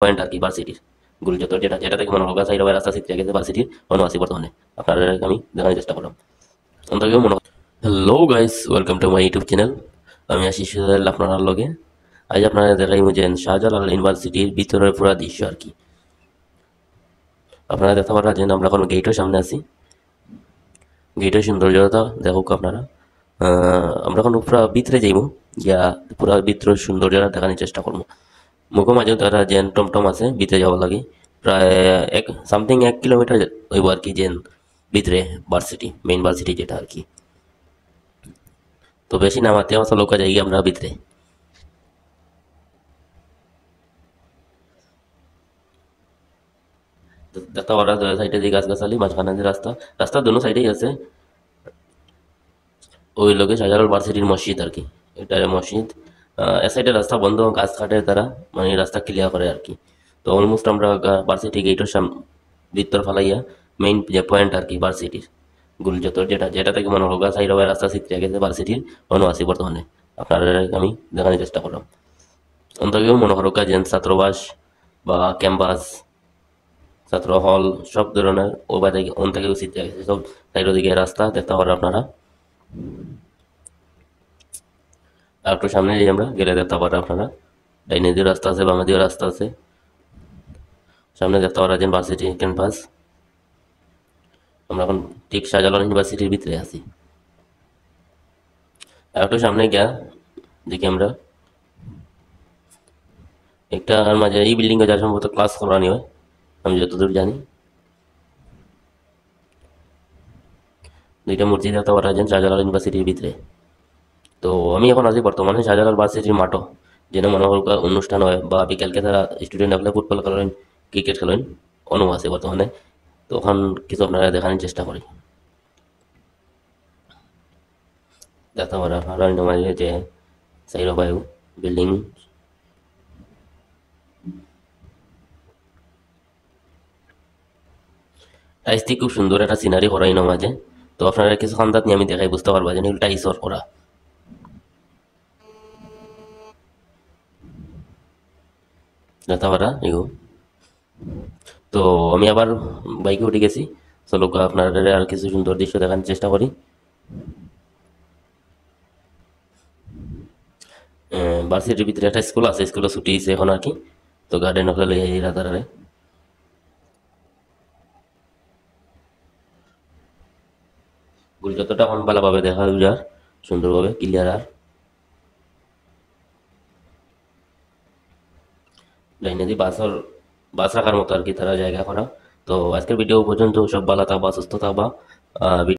Point আর কি ভার্সিটির গুলচত্বর, যেটা থেকে মনে হোক সাইড রাস্তা সিট গেছে ভার্সিটির অনু আছে বর্তমানে। আপনারা আমি দেখানোর চেষ্টা করলাম অন্তত মনে। Hello guys, welcome to my YouTube channel. আমি আশিস সোহেল আপনার লগে। আজ আপনারা দেখাই যে শাহজালাল ইউনিভার্সিটির ভিতরের পুরা দৃশ্য আর কি। আপনারা দেখতে পাচ্ছেন আমরা এখন গেটের সামনে আছি। গেটের সৌন্দর্যতা দেখুক আপনারা। আমরা এখন পুরা ভিতরে যাইব, গিয়া পুরা ভিতরের সৌন্দর্যটা দেখানোর চেষ্টা করবো। মুখো মাঝে তারা যেন টমটম আছে ভিতরে যাওয়ার লাগে, প্রায় সামথিং 1 কিলোমিটার হইব আর কি, যেন ভিতরে ভার্সিটি, মেইন ভার্সিটি যেটা আর কি। তো বেশি নামাতে আসা লোক যাই আমরা ভিতরে। দেখতে পারা সাইডে দিয়ে গাছগাছালি, মাঝখানে যে রাস্তা, রাস্তার দোনো সাইডেই আছে ওই লোকে শাহজালাল ভার্সিটির মসজিদ আর কি। এটা মসজিদ। এ সাইডে রাস্তা বন্ধ, গাছ কাটে তারা, মানে রাস্তা ক্লিয়ার করে আর কি। তো অলমোস্ট আমরা ভার্সিটি গেটের ভিতর ফালাইয়া মেইন যে পয়েন্ট আর কি ভার্সিটির গুলচত্বর, যেটা থেকে মনে হোক সাইড হবে রাস্তা সিট গেছে ভার্সিটির অনু আছি বর্তমানে। আপনারা আমি দেখানোর চেষ্টা করলাম অন্তকেও মনে হোক যেন ছাত্রবাস বা ক্যাম্পাস, ছাত্র হল, সব ধরনের ও বাইরে অন থেকে সিট গেছে, সব সাইডের দিকে রাস্তা দেখতে পারেন আপনারা। আর একটু সামনে যাই আমরা, গেলে দেখতে পারেন আপনারা ডাইনে দিয়ে রাস্তা আছে, বামে দিয়ে রাস্তা আছে। সামনে দেখতে পারা যেন ভার্সিটি ক্যাম্পাস। আমরা এখন ঠিক শাহজালাল ইউনিভার্সিটির ভিতরে আছি। আর একটু সামনে গিয়া দেখি আমরা একটা আর মাঝে এই বিল্ডিং এ যার সম্ভবত ক্লাস করানি হয়, আমি যতদূর জানি। দুইটা মূর্তি দেখতে পারা যায় শাহজালাল ইউনিভার্সিটির ভিতরে। তো আমি এখন আছি বর্তমানে শাহজালাল ভার্সিটির মাঠও, যেটা মনে হয় অনুষ্ঠান হয় বা বিকেলকে তারা স্টুডেন্ট আপনার ফুটবল খেলেন, ক্রিকেট খেলেন, অনু আছে বর্তমানে। তো ওখান কিছু আপনারা দেখানোর চেষ্টা করি। দেখতে পারা আপনারা মাঝে যে সাইড বায়ু বিল্ডিং। টাইসটি খুব সুন্দর একটা সিনারি করাই না মাঝে। তো আপনারা কিছু খান্দাত নিয়ে আমি দেখাই বুঝতে পারবা যে এগুলো টাইসর করা। দেখতে পারা এগো। তো আমি আবার বাইকে উঠে গেছি। চলো আপনারা আর কিছু সুন্দর দৃশ্য দেখানোর চেষ্টা করি। ভার্সিটির ভিতরে একটা স্কুল আছে, স্কুলে ছুটি হয়েছে এখন আর কি। তো গার্ডেন হলে এই রাতারে গুল যতটা এখন ভালোভাবে দেখা যায়, সুন্দরভাবে ক্লিয়ার। আর লাইনে দিয়ে বাস রাখার মতো আর কি তারা জায়গা করা। তো আজকের ভিডিও পর্যন্ত, সব ভালো থাকবা, সুস্থ থাকবা।